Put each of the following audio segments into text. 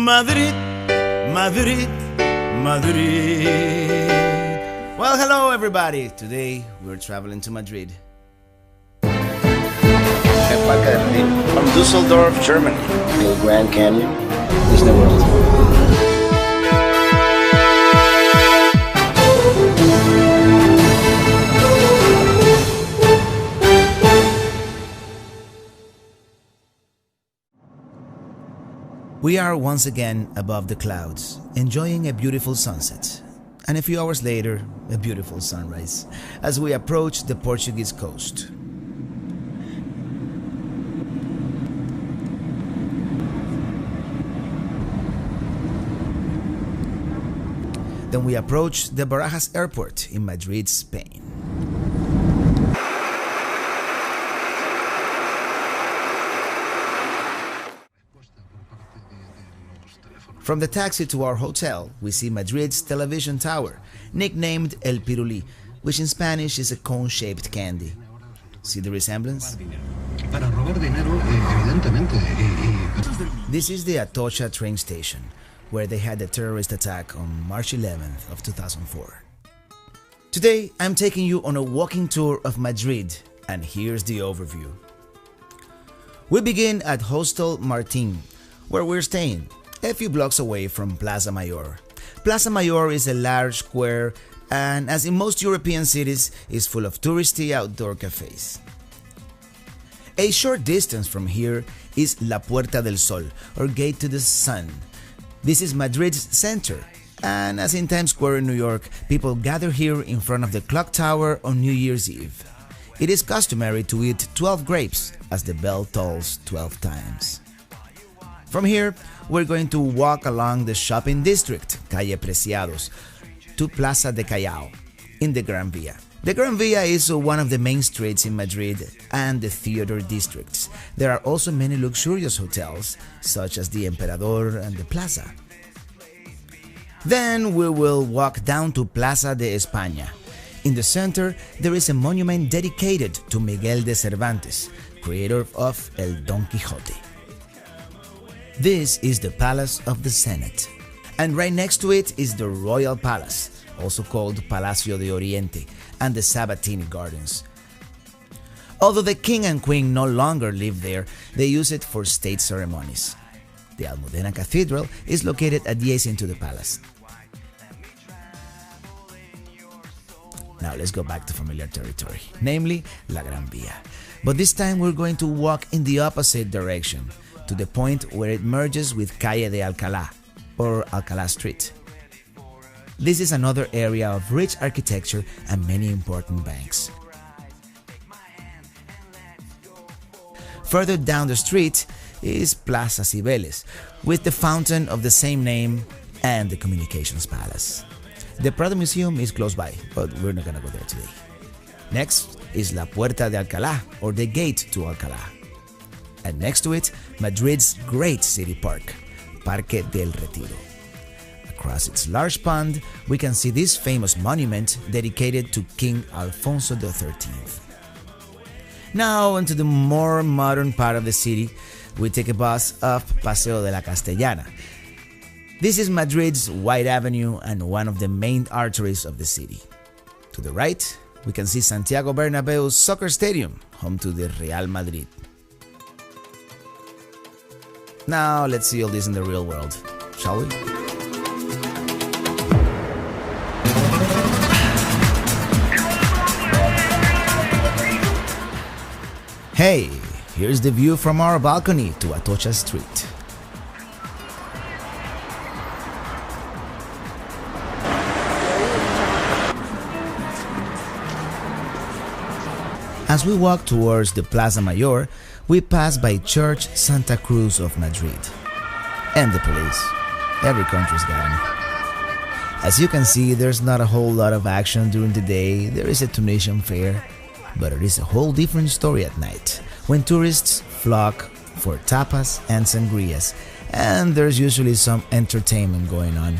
Madrid, Madrid, Madrid. Well, hello everybody. Today we're traveling to Madrid. From Düsseldorf, Germany. The Grand Canyon, Disney World. We are once again above the clouds, enjoying a beautiful sunset, and a few hours later, a beautiful sunrise, as we approach the Portuguese coast. Then we approach the Barajas Airport in Madrid, Spain. From the taxi to our hotel, we see Madrid's television tower, nicknamed El Pirulí, which in Spanish is a cone-shaped candy. See the resemblance? This is the Atocha train station, where they had a terrorist attack on March 11th of 2004. Today, I'm taking you on a walking tour of Madrid, and here's the overview. We begin at Hostel Martin, where we're staying, a few blocks away from Plaza Mayor. Plaza Mayor is a large square and, as in most European cities, is full of touristy outdoor cafes. A short distance from here is La Puerta del Sol, or Gate to the Sun. This is Madrid's center, and as in Times Square in New York, people gather here in front of the clock tower on New Year's Eve. It is customary to eat 12 grapes as the bell tolls 12 times. From here, we're going to walk along the shopping district, Calle Preciados, to Plaza de Callao, in the Gran Vía. The Gran Vía is one of the main streets in Madrid and the theater districts. There are also many luxurious hotels, such as the Emperador and the Plaza. Then we will walk down to Plaza de España. In the center, there is a monument dedicated to Miguel de Cervantes, creator of El Don Quixote. This is the Palace of the Senate, and right next to it is the Royal Palace, also called Palacio de Oriente, and the Sabatini Gardens. Although the king and queen no longer live there, they use it for state ceremonies. The Almudena Cathedral is located adjacent to the palace. Now let's go back to familiar territory, namely La Gran Vía. But this time we're going to walk in the opposite direction, to the point where it merges with Calle de Alcalá, or Alcalá Street. This is another area of rich architecture and many important banks. Further down the street is Plaza Cibeles, with the fountain of the same name and the Communications Palace. The Prado Museum is close by, but we're not gonna go there today. Next is La Puerta de Alcalá, or the Gate to Alcalá. And next to it, Madrid's great city park, Parque del Retiro. Across its large pond, we can see this famous monument dedicated to King Alfonso XIII. Now, into the more modern part of the city, we take a bus up Paseo de la Castellana. This is Madrid's wide avenue and one of the main arteries of the city. To the right, we can see Santiago Bernabeu's soccer stadium, home to the Real Madrid. Now, let's see all this in the real world, shall we? Hey, here's the view from our balcony to Atocha Street. As we walk towards the Plaza Mayor, we pass by Church Santa Cruz of Madrid. And the police. Every country's got them. As you can see, there's not a whole lot of action during the day. There is a Tunisian fair, but it is a whole different story at night, when tourists flock for tapas and sangrias, and there's usually some entertainment going on.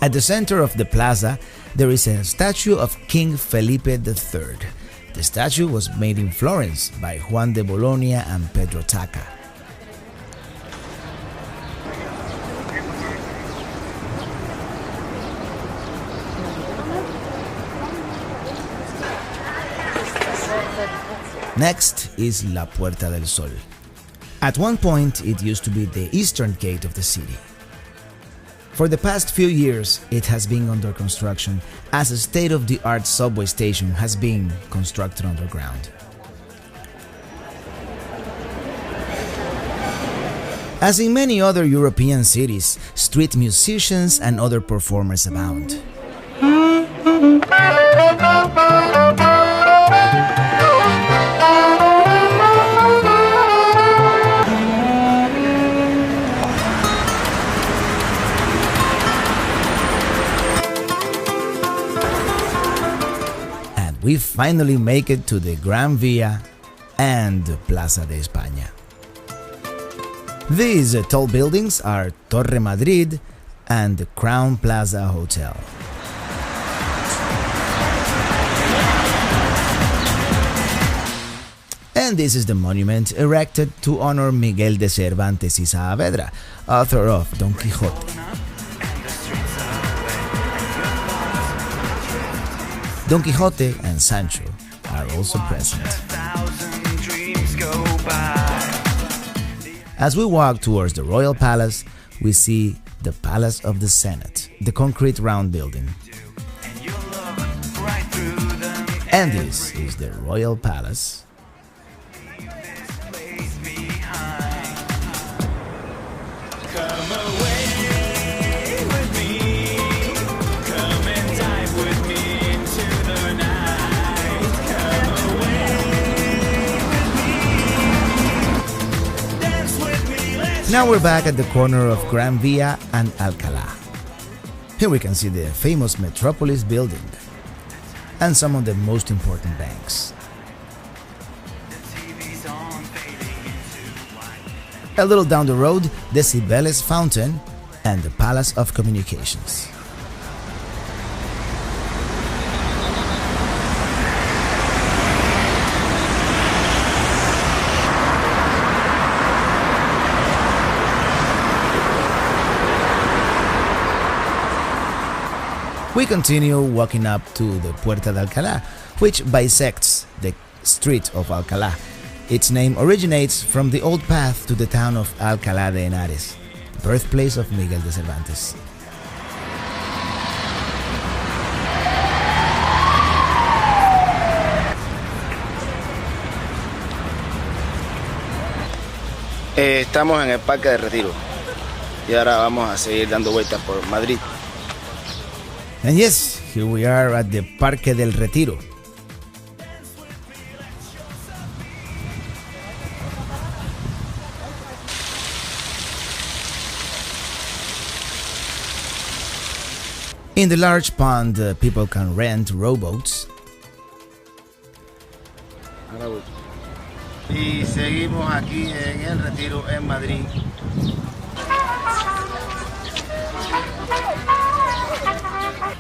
At the center of the plaza, there is a statue of King Felipe III. The statue was made in Florence by Juan de Bologna and Pedro Tacca, Next is La Puerta del Sol. At one point, it used to be the eastern gate of the city. For the past few years, it has been under construction as a state-of-the-art subway station has been constructed underground. As in many other European cities, street musicians and other performers abound. And we finally make it to the Gran Vía and Plaza de España. These tall buildings are Torre Madrid and the Crown Plaza Hotel. And this is the monument erected to honor Miguel de Cervantes y Saavedra, author of Don Quixote. Don Quixote and Sancho are also present. As we walk towards the Royal Palace, we see the Palace of the Senate, the concrete round building. And this is the Royal Palace. Now we're back at the corner of Gran Vía and Alcalá. Here we can see the famous Metrópolis building and some of the most important banks. A little down the road, the Cibeles Fountain and the Palace of Communications. We continue walking up to the Puerta de Alcalá, which bisects the street of Alcalá. Its name originates from the old path to the town of Alcalá de Henares, birthplace of Miguel de Cervantes. Estamos en el Parque de Retiro y ahora vamos a seguir dando vueltas por Madrid. And yes, here we are at the Parque del Retiro. In the large pond, people can rent rowboats. Y seguimos aquí en el Retiro en Madrid.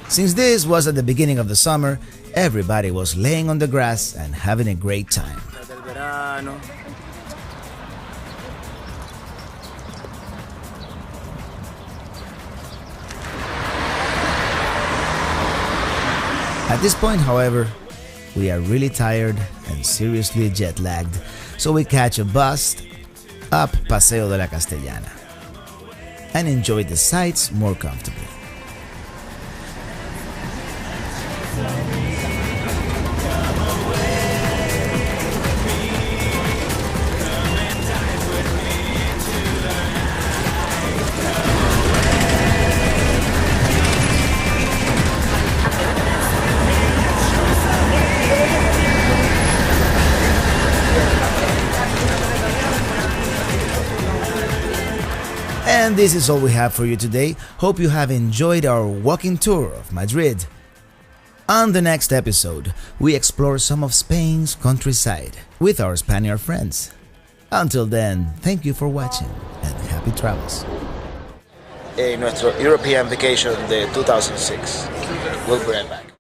Since this was at the beginning of the summer, everybody was laying on the grass and having a great time. At this point, however, we are really tired and seriously jet-lagged, so we catch a bus up Paseo de la Castellana and enjoy the sights more comfortably. And this is all we have for you today. Hope you have enjoyed our walking tour of Madrid. On the next episode, we explore some of Spain's countryside with our Spaniard friends. Until then, thank you for watching and happy travels. Nuestro European Vacation de 2006. We'll be right back.